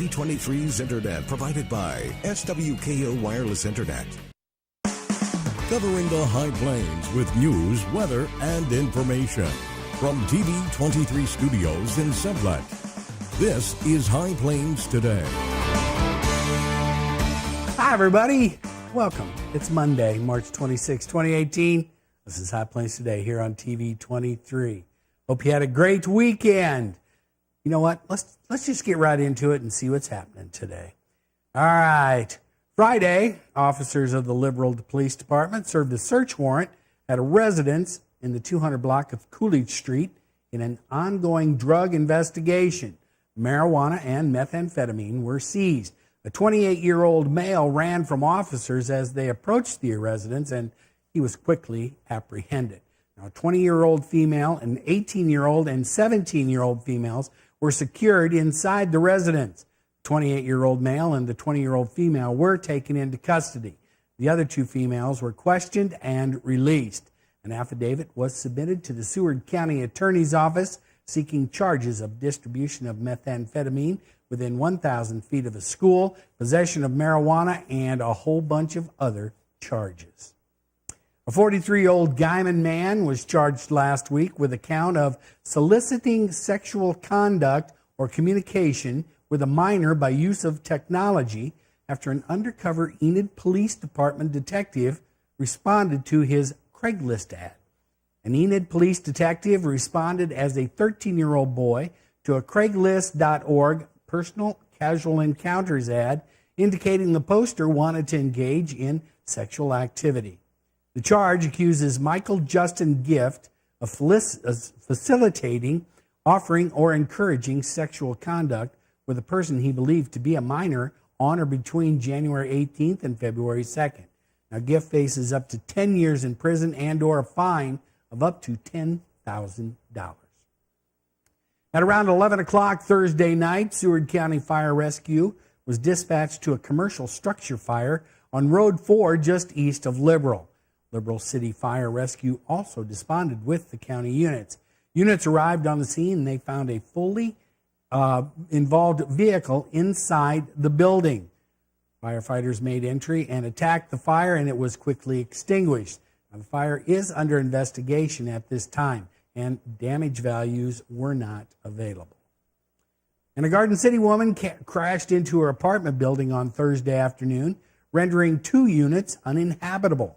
2023's Internet provided by SWKO Wireless Internet. Covering the High Plains with news, weather, and information. From TV23 Studios in Sublette, this is High Plains Today. Hi, everybody. Welcome. It's Monday, March 26, 2018. This is High Plains Today here on TV23. Hope you had a great weekend. You know what? Let's just get right into it and see what's happening today. All right. Friday, officers of the Liberal Police Department served a search warrant at a residence in the 200 block of Coolidge Street in an ongoing drug investigation. Marijuana and methamphetamine were seized. A 28-year-old male ran from officers as they approached the residence, and he was quickly apprehended. Now, a 20-year-old female, an 18-year-old, and 17-year-old females were secured inside the residence. The 28-year-old male and the 20-year-old female were taken into custody. The other two females were questioned and released. An affidavit was submitted to the Seward County Attorney's Office seeking charges of distribution of methamphetamine within 1,000 feet of a school, possession of marijuana, and a whole bunch of other charges. A 43-year-old Guyman man was charged last week with a count of soliciting sexual conduct or communication with a minor by use of technology after an undercover Enid Police Department detective responded to his Craigslist ad. An Enid police detective responded as a 13-year-old boy to a Craigslist.org personal casual encounters ad indicating the poster wanted to engage in sexual activity. The charge accuses Michael Justin Gift of facilitating, offering, or encouraging sexual conduct with a person he believed to be a minor on or between January 18th and February 2nd. Now, Gift faces up to 10 years in prison and or a fine of up to $10,000. At around 11 o'clock Thursday night, Seward County Fire Rescue was dispatched to a commercial structure fire on Road 4 just east of Liberal. Liberal City Fire Rescue also responded with the county units. Units arrived on the scene and they found a fully involved vehicle inside the building. Firefighters made entry and attacked the fire, and it was quickly extinguished. Now, the fire is under investigation at this time, and damage values were not available. And a Garden City woman crashed into her apartment building on Thursday afternoon, rendering 2 units uninhabitable.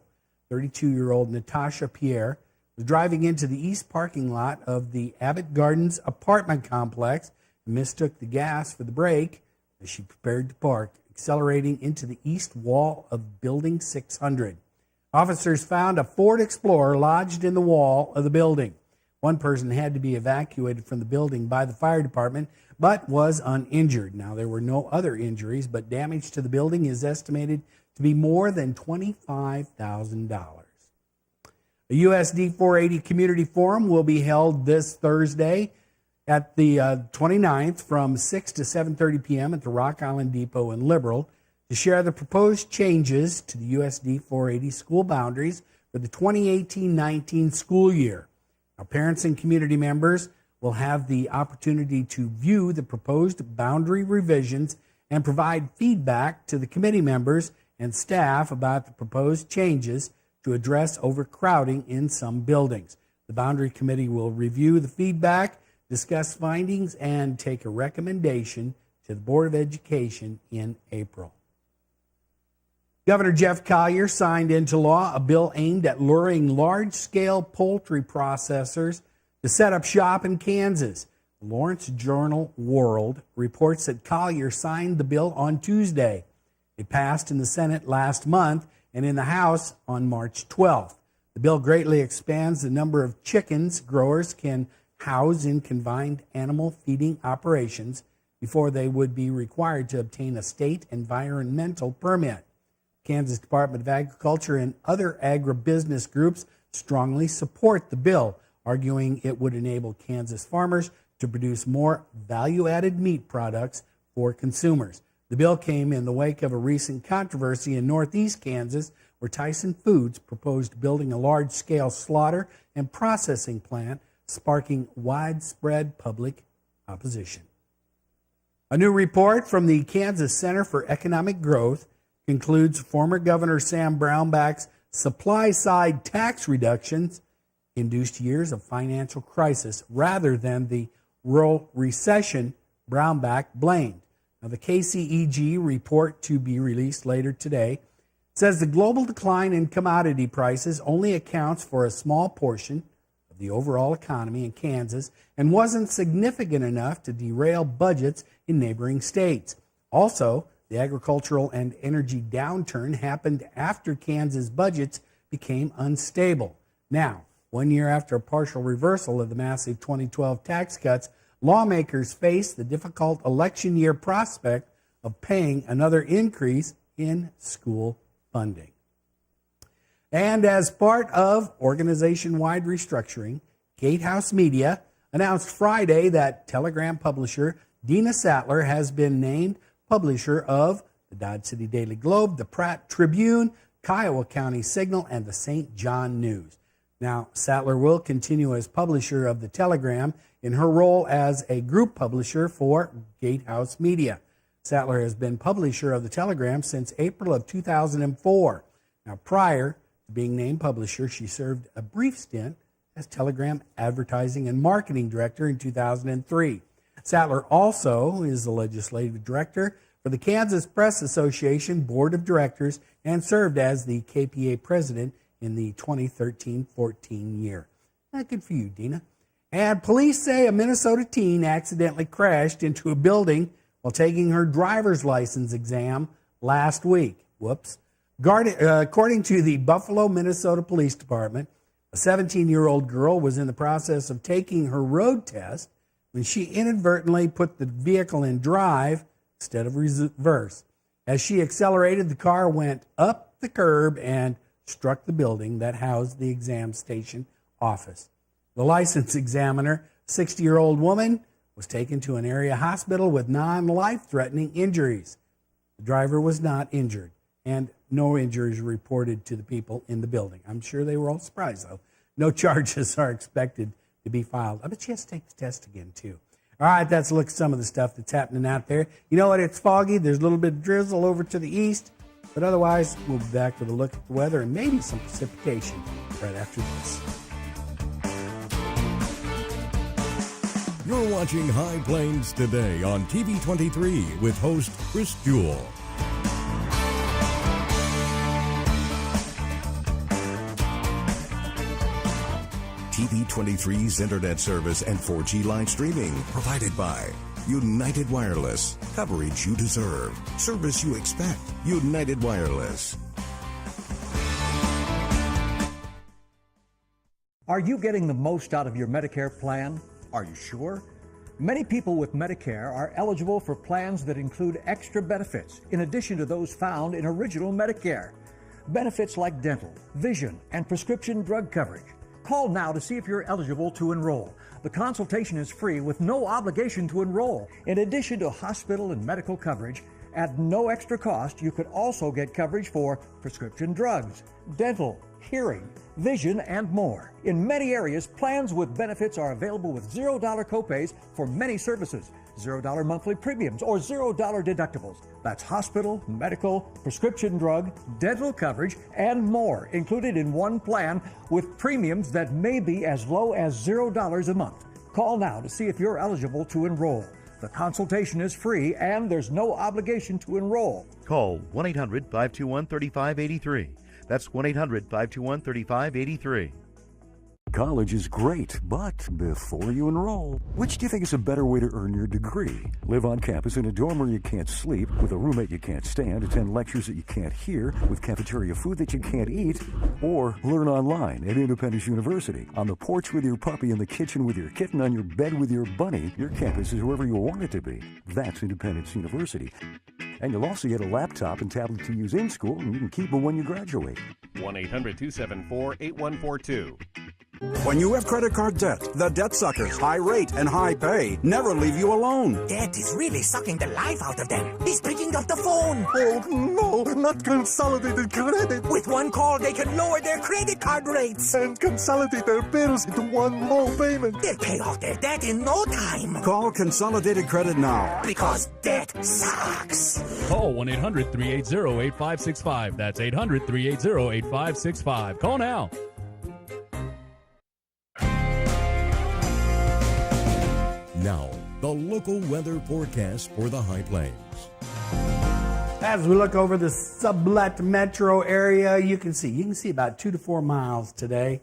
32-year-old Natasha Pierre was driving into the east parking lot of the Abbott Gardens apartment complex and mistook the gas for the brake as she prepared to park, accelerating into the east wall of Building 600. Officers found a Ford Explorer lodged in the wall of the building. One person had to be evacuated from the building by the fire department, but was uninjured. Now, there were no other injuries, but damage to the building is estimated to be more than $25,000. A USD 480 Community Forum will be held this Thursday at the 29th from 6 to 7:30 p.m. at the Rock Island Depot in Liberal to share the proposed changes to the USD 480 school boundaries for the 2018-19 school year. Now, parents and community members will have the opportunity to view the proposed boundary revisions and provide feedback to the committee members and staff about the proposed changes to address overcrowding in some buildings. The Boundary Committee will review the feedback, discuss findings, and take a recommendation to the Board of Education in April. Governor Jeff Collier signed into law a bill aimed at luring large-scale poultry processors to set up shop in Kansas. The Lawrence Journal-World reports that Collier signed the bill on Tuesday. It passed in the Senate last month and in the House on March 12th. The bill greatly expands the number of chickens growers can house in confined animal feeding operations before they would be required to obtain a state environmental permit. Kansas Department of Agriculture and other agribusiness groups strongly support the bill, arguing it would enable Kansas farmers to produce more value-added meat products for consumers. The bill came in the wake of a recent controversy in northeast Kansas where Tyson Foods proposed building a large-scale slaughter and processing plant, sparking widespread public opposition. A new report from the Kansas Center for Economic Growth concludes former Governor Sam Brownback's supply-side tax reductions induced years of financial crisis rather than the rural recession Brownback blamed. Now, the KCEG report, to be released later today, says the global decline in commodity prices only accounts for a small portion of the overall economy in Kansas and wasn't significant enough to derail budgets in neighboring states. Also, the agricultural and energy downturn happened after Kansas budgets became unstable. Now, 1 year after a partial reversal of the massive 2012 tax cuts, lawmakers face the difficult election year prospect of paying another increase in school funding. And as part of organization-wide restructuring, Gatehouse Media announced Friday that Telegram publisher Dina Sattler has been named publisher of the Dodge City Daily Globe, the Pratt Tribune, Kiowa County Signal, and the St. John News. Now, Sattler will continue as publisher of the Telegram in her role as a group publisher for Gatehouse Media. Sattler has been publisher of the Telegram since April of 2004. Now, prior to being named publisher, she served a brief stint as Telegram advertising and marketing director in 2003. Sattler also is the legislative director for the Kansas Press Association Board of Directors and served as the KPA president in the 2013-14 year. Good for you, Dina. And police say a Minnesota teen accidentally crashed into a building while taking her driver's license exam last week. Whoops. According to the Buffalo, Minnesota Police Department, a 17-year-old girl was in the process of taking her road test when she inadvertently put the vehicle in drive instead of reverse. As she accelerated, the car went up the curb and struck the building that housed the exam station office. The license examiner, a 60-year-old woman, was taken to an area hospital with non-life-threatening injuries. The driver was not injured, and no injuries reported to the people in the building. I'm sure they were all surprised, though. No charges are expected to be filed. I bet she has to take the test again, too. All right, that's a look at some of the stuff that's happening out there. You know what? It's foggy. There's a little bit of drizzle over to the east. But otherwise, we'll be back with a look at the weather and maybe some precipitation right after this. You're watching High Plains Today on TV 23 with host Chris Jewell. TV 23's internet service and 4G live streaming provided by United Wireless. Coverage you deserve. Service you expect. United Wireless. Are you getting the most out of your Medicare plan? Are you sure? Many people with Medicare are eligible for plans that include extra benefits in addition to those found in original Medicare. Benefits like dental, vision, and prescription drug coverage. Call now to see if you're eligible to enroll. The consultation is free with no obligation to enroll. In addition to hospital and medical coverage, at no extra cost, you could also get coverage for prescription drugs, dental, hearing, vision, and more. In many areas, plans with benefits are available with $0 copays for many services, $0 monthly premiums, or $0 deductibles. That's hospital, medical, prescription drug, dental coverage, and more included in one plan with premiums that may be as low as $0 a month. Call now to see if you're eligible to enroll. The consultation is free and there's no obligation to enroll. Call 1-800-521-3583. That's 1-800-521-3583. College is great, but before you enroll, which do you think is a better way to earn your degree? Live on campus in a dorm where you can't sleep, with a roommate you can't stand, attend lectures that you can't hear, with cafeteria food that you can't eat, or learn online at Independence University. On the porch with your puppy, in the kitchen with your kitten, on your bed with your bunny, your campus is wherever you want it to be. That's Independence University. And you'll also get a laptop and tablet to use in school, and you can keep them when you graduate. 1-800-274-8142. When you have credit card debt, the debt suckers, high rate and high pay, never leave you alone. Debt is really sucking the life out of them. He's picking up the phone. Oh, no, not Consolidated Credit. With one call, they can lower their credit card rates. And consolidate their bills into one low payment. They'll pay off their debt in no time. Call Consolidated Credit now. Because debt sucks. Call 1-800-380-8565. That's 800-380-8565. Call now. Now, the local weather forecast for the High Plains. As we look over the Sublette metro area, you can see about 2 to 4 miles today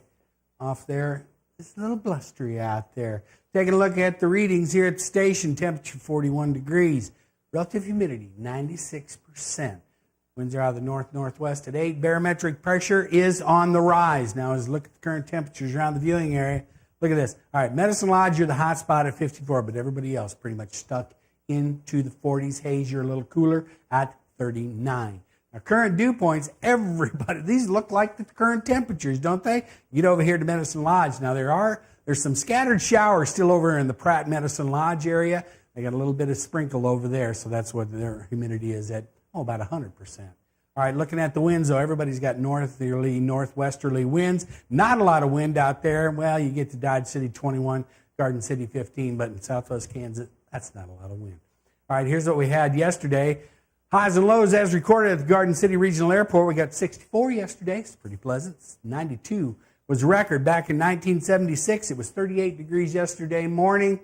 off there. It's a little blustery out there. Taking a look at the readings here at the station, temperature 41 degrees, relative humidity 96%. Winds are out of the north-northwest at 8. Barometric pressure is on the rise. Now, as we look at the current temperatures around the viewing area, look at this. All right, Medicine Lodge, you're the hot spot at 54, but everybody else pretty much stuck into the 40s. Hayes, you're a little cooler at 39. Now, current dew points, everybody, these look like the current temperatures, don't they? You get over here to Medicine Lodge. Now, there's some scattered showers still over in the Pratt Medicine Lodge area. They got a little bit of sprinkle over there, so that's what their humidity is at, about 100%. All right, looking at the winds, though, everybody's got northerly, northwesterly winds. Not a lot of wind out there. Well, you get to Dodge City 21, Garden City 15, but in southwest Kansas, that's not a lot of wind. All right, here's what we had yesterday. Highs and lows as recorded at the Garden City Regional Airport. We got 64 yesterday. It's pretty pleasant. 92 was record back in 1976. It was 38 degrees yesterday morning.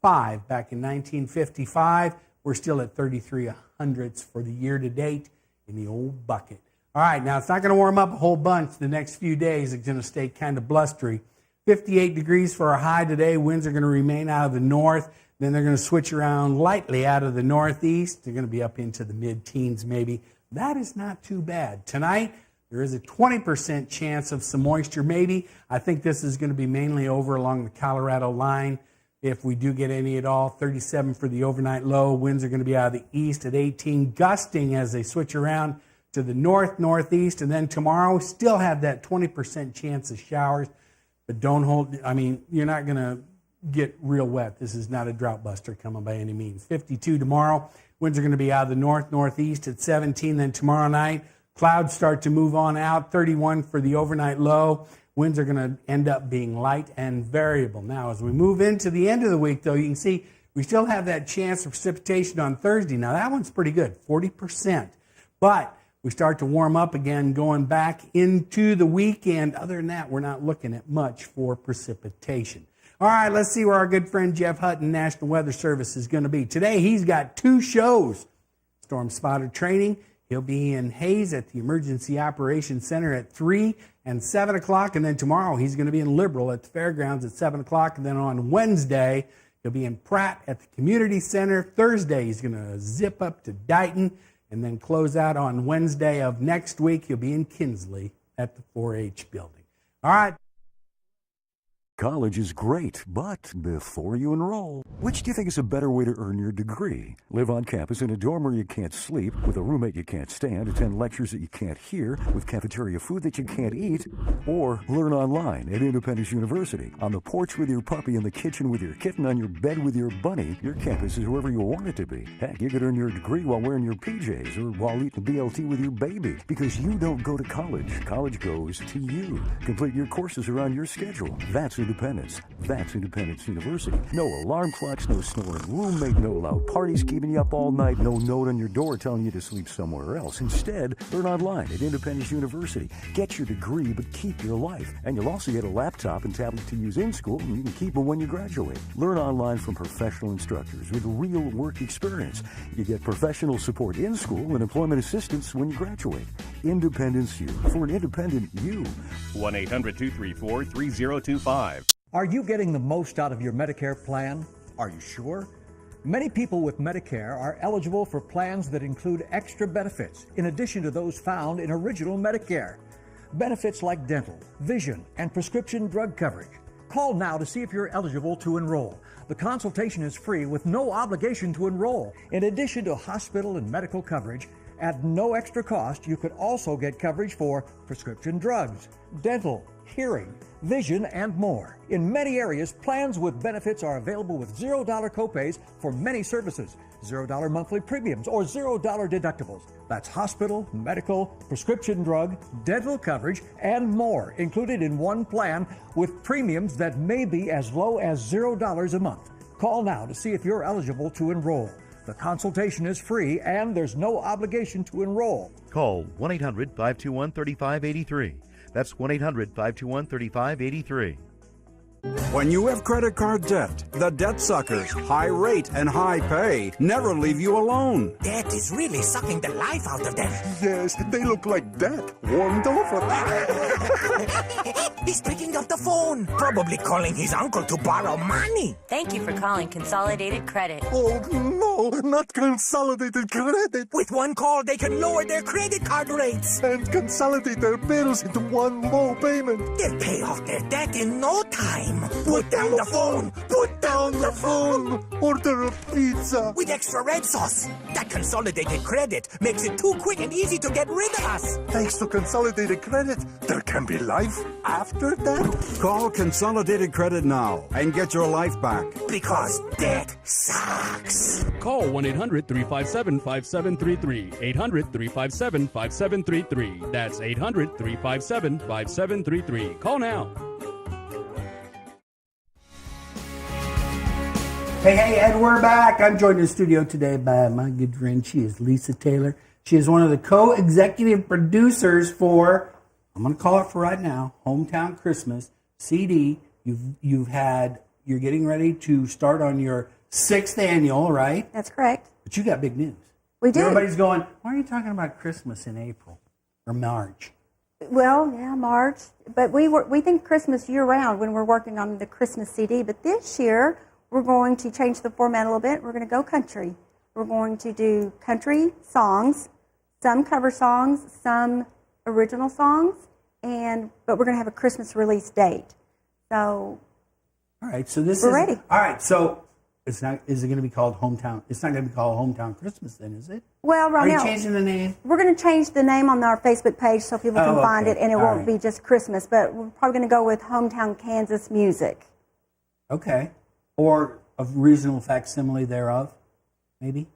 5 back in 1955. We're still at 33 hundredths for the year to date in the old bucket. All right, now it's not going to warm up a whole bunch the next few days. It's going to stay kind of blustery. 58 degrees for our high today. Winds are going to remain out of the north. Then they're going to switch around lightly out of the northeast. They're going to be up into the mid-teens maybe. That is not too bad. Tonight, there is a 20% chance of some moisture maybe. I think this is going to be mainly over along the Colorado line. If we do get any at all, 37 for the overnight low. Winds are going to be out of the east at 18, gusting as they switch around to the north, northeast. And then tomorrow, we still have that 20% chance of showers. But you're not going to get real wet. This is not a drought buster coming by any means. 52 tomorrow. Winds are going to be out of the north, northeast at 17. Then tomorrow night, clouds start to move on out. 31 for the overnight low. Winds are going to end up being light and variable. Now, as we move into the end of the week, though, you can see we still have that chance of precipitation on Thursday. Now, that one's pretty good, 40%. But we start to warm up again going back into the weekend. Other than that, we're not looking at much for precipitation. All right, let's see where our good friend Jeff Hutton, National Weather Service, is going to be. Today, he's got 2 shows. Storm spotter training. He'll be in Hayes at the Emergency Operations Center at 3 and 7 o'clock. And then tomorrow, he's going to be in Liberal at the Fairgrounds at 7 o'clock. And then on Wednesday, he'll be in Pratt at the Community Center. Thursday, he's going to zip up to Dighton. And then close out on Wednesday of next week. He'll be in Kinsley at the 4-H building. All right. College is great, but before you enroll, which do you think is a better way to earn your degree? Live on campus in a dorm where you can't sleep, with a roommate you can't stand, attend lectures that you can't hear, with cafeteria food that you can't eat, or learn online at Independence University. On the porch with your puppy, in the kitchen with your kitten, on your bed with your bunny, your campus is wherever you want it to be. Heck, you could earn your degree while wearing your PJs or while eating BLT with your baby, because you don't go to college. College goes to you. Complete your courses around your schedule. That's Independence. That's Independence University. No alarm clocks, no snoring roommate, no loud parties keeping you up all night, no note on your door telling you to sleep somewhere else. Instead, learn online at Independence University. Get your degree, but keep your life. And you'll also get a laptop and tablet to use in school, and you can keep them when you graduate. Learn online from professional instructors with real work experience. You get professional support in school and employment assistance when you graduate. Independence U, for an independent you. 1-800-234-3025. Are you getting the most out of your Medicare plan? Are you sure? Many people with Medicare are eligible for plans that include extra benefits in addition to those found in original Medicare. Benefits like dental, vision, and prescription drug coverage. Call now to see if you're eligible to enroll. The consultation is free with no obligation to enroll. In addition to hospital and medical coverage, at no extra cost, you could also get coverage for prescription drugs, dental, hearing, vision, and more. In many areas, plans with benefits are available with $0 copays for many services, $0 monthly premiums, or $0 deductibles. That's hospital, medical, prescription drug, dental coverage, and more included in one plan with premiums that may be as low as $0 a month. Call now to see if you're eligible to enroll. The consultation is free and there's no obligation to enroll. Call 1-800-521-3583. That's 1-800-521-3583. When you have credit card debt, the debt suckers, high rate and high pay, never leave you alone. Debt is really sucking the life out of them. Yes, they look like death, warmed over. He's picking up the phone, probably calling his uncle to borrow money. Thank you for calling Consolidated Credit. Oh, no, not Consolidated Credit. With one call, they can lower their credit card rates And consolidate their bills into one low payment. They'll pay off their debt in no time. Put down the phone. Put down the phone. Order a pizza. With extra red sauce. That Consolidated Credit makes it too quick and easy to get rid of us. Thanks to Consolidated Credit, there can be life after that. Call Consolidated Credit now and get your life back. Because debt sucks. Call 1-800-357-5733. 800-357-5733. That's 800-357-5733. Call now. Hey, Ed, we're back. I'm joined in the studio today by my good friend. She is Lisa Taylor. She is one of the co-executive producers for, I'm going to call it for right now, Hometown Christmas CD. You're getting ready to start on your 6th annual, right? That's correct. But you got big news. We do. Everybody's going, why are you talking about Christmas in April or March? Well, yeah, March. But we think Christmas year-round when we're working on the Christmas CD. But this year, we're going to change the format a little bit. We're going to go country. We're going to do country songs, some cover songs, some original songs, but we're going to have a Christmas release date. So, all right. So we're ready. All right. So is it going to be called Hometown? It's not going to be called Hometown Christmas, then, is it? Well, right now, are you changing the name? We're going to change the name on our Facebook page so people can find it, and it won't be just Christmas. But we're probably going to go with Hometown Kansas Music. Okay. Or a reasonable facsimile thereof, maybe?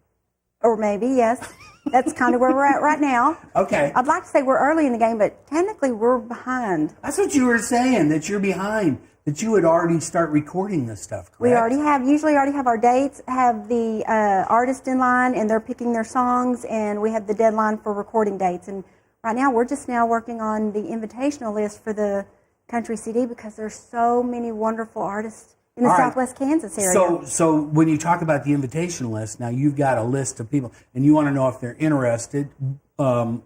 Or maybe, yes. That's kind of where we're at right now. Okay. I'd like to say we're early in the game, but technically we're behind. That's what you were saying, that you're behind, that you would already start recording this stuff, correct? We usually already have our dates, have the artist in line, and they're picking their songs, and we have the deadline for recording dates. And right now we're just now working on the invitational list for the country CD because there's so many wonderful artists in the Southwest Kansas area. So when you talk about the invitation list, now you've got a list of people, and you want to know if they're interested of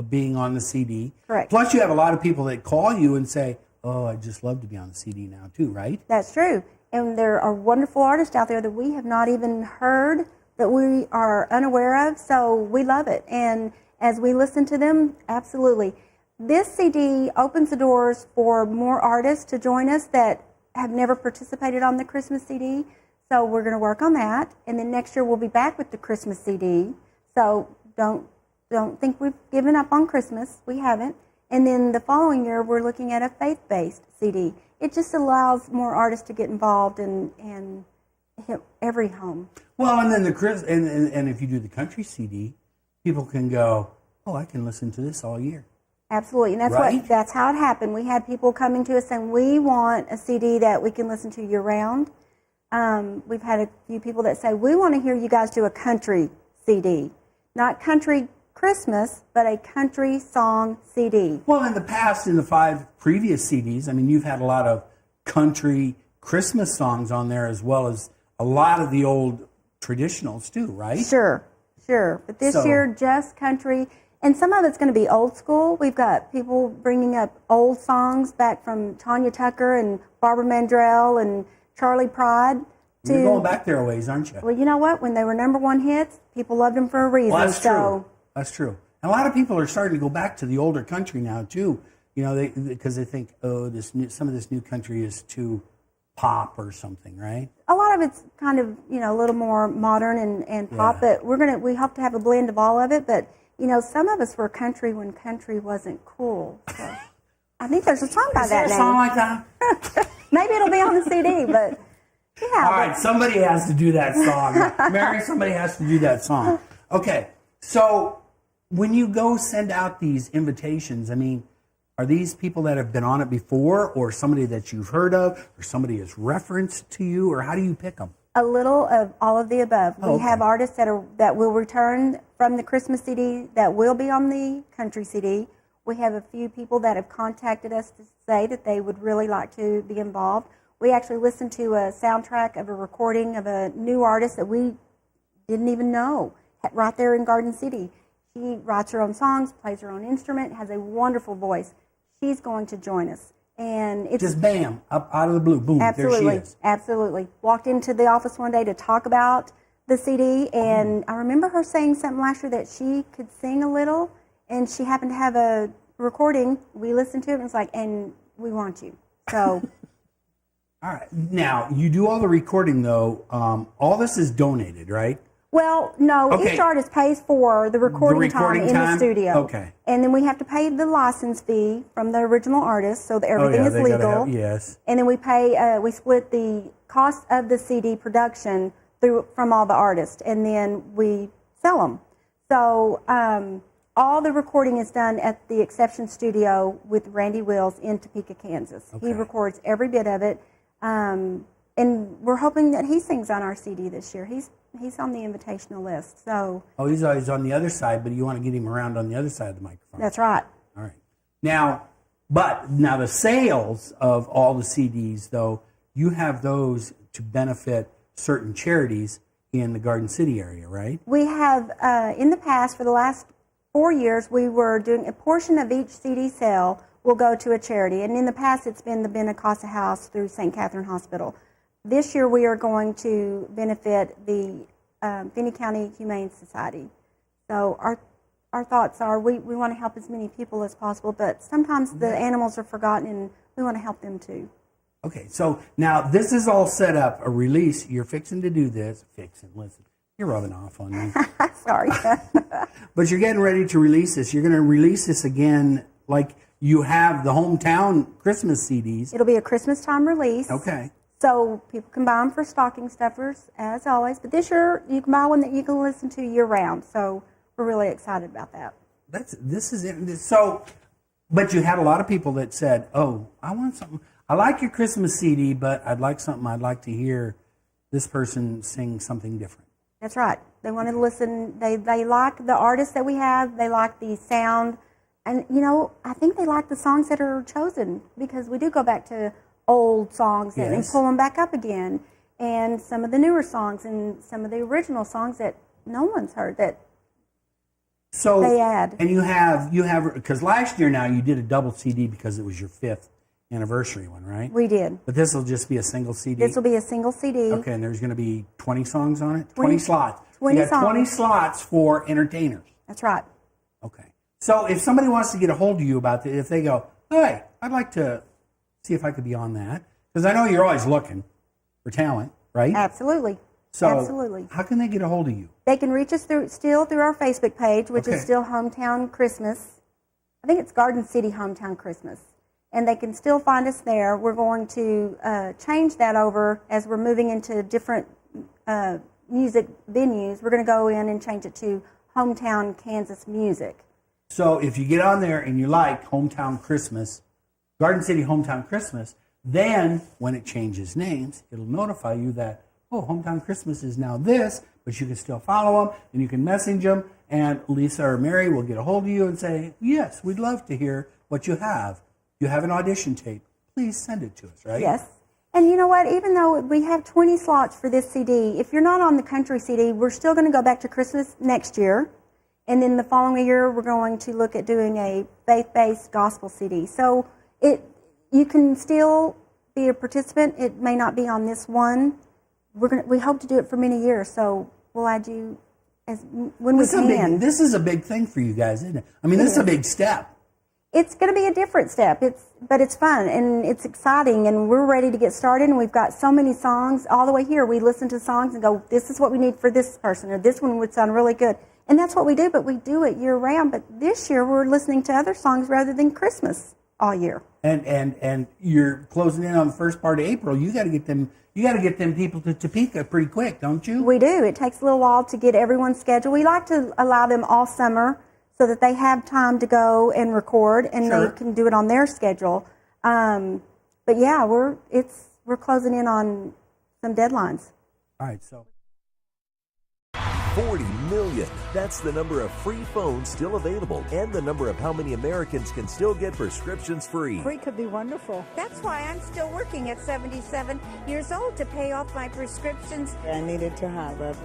being on the CD. Correct. Plus, you have a lot of people that call you and say, oh, I'd just love to be on the CD now, too, right? That's true. And there are wonderful artists out there that we have not even heard, that we are unaware of, so we love it. And as we listen to them, absolutely. This CD opens the doors for more artists to join us that have never participated on the Christmas CD, so we're going to work on that. And then next year we'll be back with the Christmas CD. So don't think we've given up on Christmas. We haven't. And then the following year we're looking at a faith-based CD. It just allows more artists to get involved and hit every home. Well, and then and if you do the country CD, people can go, oh, I can listen to this all year. Absolutely, and that's how it happened. We had people coming to us saying, we want a CD that we can listen to year-round. We've had a few people that say, we want to hear you guys do a country CD. Not country Christmas, but a country song CD. Well, in the past, in the 5 previous CDs, I mean, you've had a lot of country Christmas songs on there as well as a lot of the old traditionals too, right? Sure. But this year, just country. And some of it's going to be old school. We've got people bringing up old songs back from Tanya Tucker and Barbara Mandrell and Charlie Pride. You're going back there a ways, aren't you? Well, you know what? When they were #1 hits, people loved them for a reason. Well, that's true. And a lot of people are starting to go back to the older country now, too. You know, because they think, oh, some of this new country is too pop or something, right? A lot of it's kind of, a little more modern and pop, but we hope to have a blend of all of it, but some of us were country when country wasn't cool. So. I think there's a song by Is that there a name. song like that? Maybe it'll be on the CD, but yeah. All right, somebody has to do that song. Mary, somebody has to do that song. Okay, so when you go send out these invitations, I mean, are these people that have been on it before, or somebody that you've heard of, or somebody has referenced to you, or how do you pick them? A little of all of the above. Oh, We have okay. artists that will return from the Christmas CD that will be on the country CD. We have a few people that have contacted us to say that they would really like to be involved. We actually listened to a soundtrack of a recording of a new artist that we didn't even know right there in Garden City. She writes her own songs, plays her own instrument, has a wonderful voice. She's going to join us. And it's Just bam, up out of the blue, boom, absolutely, there she is. absolutely. Walked into the office one day to talk about the CD, and I remember her saying something last year that she could sing a little, and she happened to have a recording. We listened to it, and it was like, and we want you. So, All right, now, you do all the recording, though. All this is donated, right? well, no, Okay. each artist pays for the recording time in the studio. Okay. And then we have to pay the license fee from the original artist, so that everything is they gotta legal. have- yes. And then we pay, we split the cost of the CD production from all the artists, and then we sell them. So all the recording is done at the Exception Studio with Randy Wills in Topeka, Kansas. He records every bit of it, and we're hoping that he sings on our CD this year. He's on the invitational list, so Oh, he's always on the other side, but you want to get him around on the other side of the microphone. that's right. All right. Now the sales of all the CDs, though, you have those to benefit certain charities in the Garden City area, right? We have, in the past, for the last 4 years, we were doing a portion of each CD sale will go to a charity. And in the past, it's been the Benacasa House through St. Catherine Hospital. This year, we are going to benefit the Finney County Humane Society. So our thoughts are we want to help as many people as possible, but sometimes the animals are forgotten, and we want to help them too. Okay, so now this is all set up, a release. You're fixing to do this. Listen, you're rubbing off on me. Sorry. But you're getting ready to release this. You're going to release this again like you have the hometown Christmas CDs. It'll be a Christmas time release. Okay. So people can buy them for stocking stuffers, as always. But this year, you can buy one that you can listen to year-round. So we're really excited about that. This is it. So, but you had a lot of people that said, "Oh, I want something. I like your Christmas CD, but I'd like something. I'd like to hear this person sing something different." That's right. They wanted to listen. They like the artists that we have. They like the sound. And, I think they like the songs that are chosen, because we do go back to old songs and Yes. pull them back up again. And some of the newer songs and some of the original songs that no one's heard that So they add. And you have because last year now you did a double CD because it was your 5th anniversary one, right? We did. But this will just be a single CD. This will be a single CD. Okay, and there's going to be 20 songs on it? 20 slots. 20 you got 20 songs. slots for entertainers. That's right. Okay. So if somebody wants to get a hold of you about this, if they go, hey, I'd like to see if I could be on that, because I know you're always looking for talent, right? Absolutely. So Absolutely. how can they get a hold of you? They can reach us still through our Facebook page, which Okay. is still Hometown Christmas. I think it's Garden City Hometown Christmas. And they can still find us there. We're going to change that over as we're moving into different music venues. We're going to go in and change it to Hometown Kansas Music. So if you get on there and you like Hometown Christmas, Garden City Hometown Christmas, then when it changes names, it'll notify you that, oh, Hometown Christmas is now this, but you can still follow them and you can message them, and Lisa or Mary will get a hold of you and say, yes, we'd love to hear what you have. You have an audition tape. Please send it to us, right? Yes. And you know what? Even though we have 20 slots for this CD, if you're not on the country CD, we're still going to go back to Christmas next year. And then the following year, we're going to look at doing a faith-based gospel CD. So you can still be a participant. It may not be on this one. We hope to do it for many years. So we'll add you when we can. This is a big thing for you guys, isn't it? I mean, this is a big step. It's going to be a different step. But it's fun and it's exciting, and we're ready to get started. And we've got so many songs all the way here. We listen to songs and go, this is what we need for this person, or this one would sound really good. And that's what we do, but we do it year round. But this year we're listening to other songs rather than Christmas all year. And you're closing in on the first part of April. You got to get them. You got to get them people to Topeka pretty quick, don't you? We do. It takes a little while to get everyone's schedule. We like to allow them all summer so that they have time to go and record, and Sure. they can do it on their schedule. But yeah, we're closing in on some deadlines. All right, so 40 million. That's the number of free phones still available and the number of how many Americans can still get prescriptions free. Free could be wonderful. That's why I'm still working at 77 years old to pay off my prescriptions. I needed to have a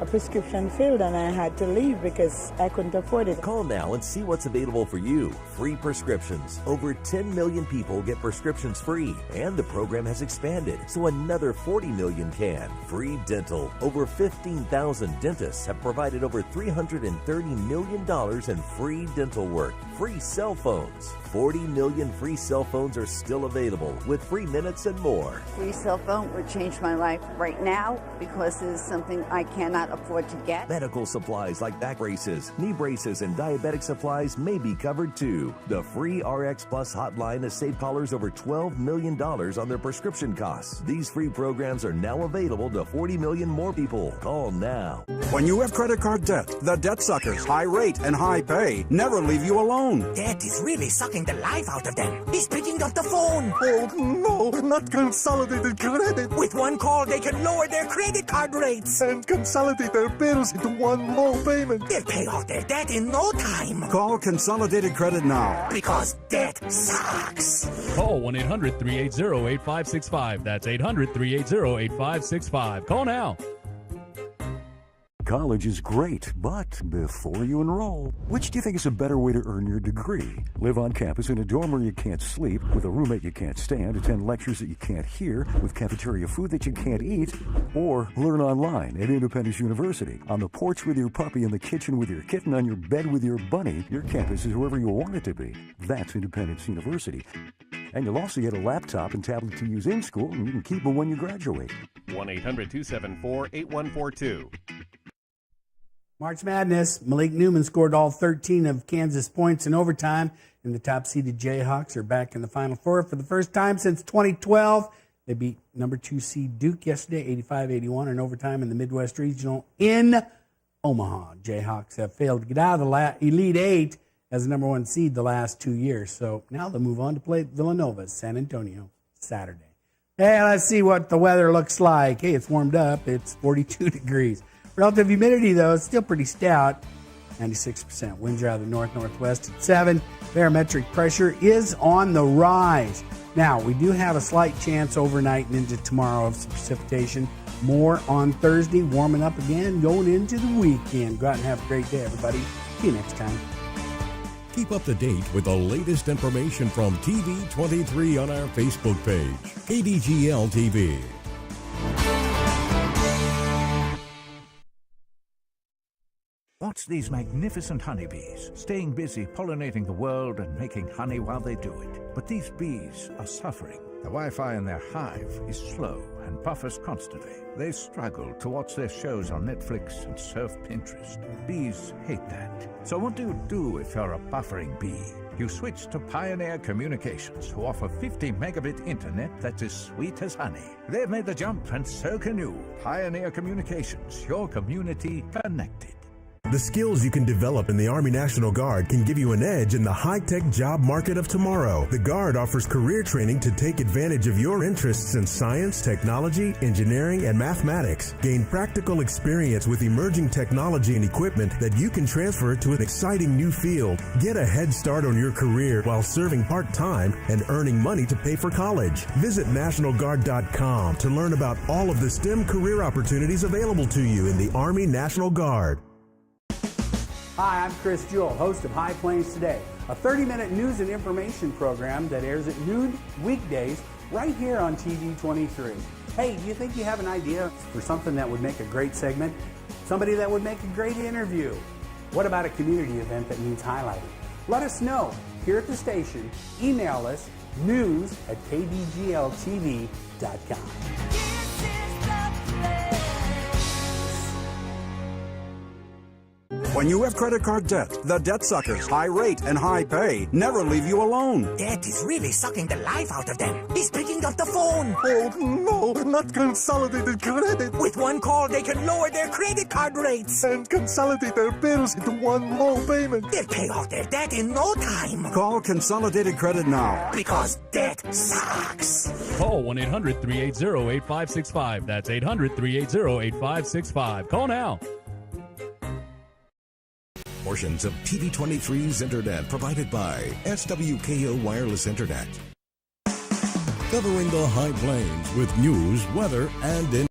prescription filled, and I had to leave because I couldn't afford it. Call now and see what's available for you. Free prescriptions. Over 10 million people get prescriptions free, and the program has expanded, so another 40 million can. Free dental. Over 15,000 dentists have provided over $330 million in free dental work. Free cell phones. 40 million free cell phones are still available with free minutes and more. Free cell phone would change my life right now because it is something I cannot afford to get. Medical supplies like back braces, knee braces, and diabetic supplies may be covered too. The free RX Plus hotline has saved callers over $12 million on their prescription costs. These free programs are now available to 40 million more people. Call now. When you have credit card debt, the debt suckers, high rate and high pay, never leave you alone. Debt is really sucking the life out of them. He's picking up the phone. Oh, no, not Consolidated Credit. With one call, they can lower their credit card rates. And consolidate their bills into one low payment. They'll pay off their debt in no time. Call Consolidated Credit now. Because debt sucks. Call 1-800-380-8565. That's 800-380-8565. Call now. College is great, but before you enroll, which do you think is a better way to earn your degree? Live on campus in a dorm where you can't sleep, with a roommate you can't stand, attend lectures that you can't hear, with cafeteria food that you can't eat, or learn online at Independence University. On the porch with your puppy, in the kitchen with your kitten, on your bed with your bunny, your campus is wherever you want it to be. That's Independence University. And you'll also get a laptop and tablet to use in school, and you can keep them when you graduate. 1-800-274-8142. March Madness, Malik Newman scored all 13 of Kansas points in overtime, and the top-seeded Jayhawks are back in the Final Four for the first time since 2012. They beat number 2 seed Duke yesterday, 85-81 in overtime in the Midwest Regional in Omaha. Jayhawks have failed to get out of the Elite Eight as the number 1 seed the last 2 years, so now they'll move on to play Villanova, San Antonio, Saturday. Hey, let's see what the weather looks like. Hey, it's warmed up. It's 42 degrees. Relative humidity, though, is still pretty stout, 96%. Winds are out of the north-northwest at 7. Barometric pressure is on the rise. Now, we do have a slight chance overnight and into tomorrow of some precipitation. More on Thursday, warming up again, going into the weekend. Go out and have a great day, everybody. See you next time. Keep up to date with the latest information from TV23 on our Facebook page, KDGL TV. Watch these magnificent honeybees, staying busy pollinating the world and making honey while they do it. But these bees are suffering. The Wi-Fi in their hive is slow and buffers constantly. They struggle to watch their shows on Netflix and surf Pinterest. Bees hate that. So what do you do if you're a buffering bee? You switch to Pioneer Communications, who offer 50 megabit internet that's as sweet as honey. They've made the jump, and so can you. Pioneer Communications, your community connected. The skills you can develop in the Army National Guard can give you an edge in the high-tech job market of tomorrow. The Guard offers career training to take advantage of your interests in science, technology, engineering, and mathematics. Gain practical experience with emerging technology and equipment that you can transfer to an exciting new field. Get a head start on your career while serving part-time and earning money to pay for college. Visit NationalGuard.com to learn about all of the STEM career opportunities available to you in the Army National Guard. Hi, I'm Chris Jewell, host of High Plains Today, a 30-minute news and information program that airs at noon weekdays right here on TV23. Hey, do you think you have an idea for something that would make a great segment? Somebody that would make a great interview? What about a community event that needs highlighting? Let us know here at the station. Email us news@kdgltv.com. When you have credit card debt, the debt suckers, high rate and high pay, never leave you alone. Debt is really sucking the life out of them. He's picking up the phone. Oh, no, not Consolidated Credit. With one call, they can lower their credit card rates. And consolidate their bills into one low payment. They'll pay off their debt in no time. Call Consolidated Credit now. Because debt sucks. Call 1-800-380-8565. That's 800-380-8565. Call now. Portions of TV23's Internet provided by SWKO Wireless Internet. Covering the High Plains with news, weather, and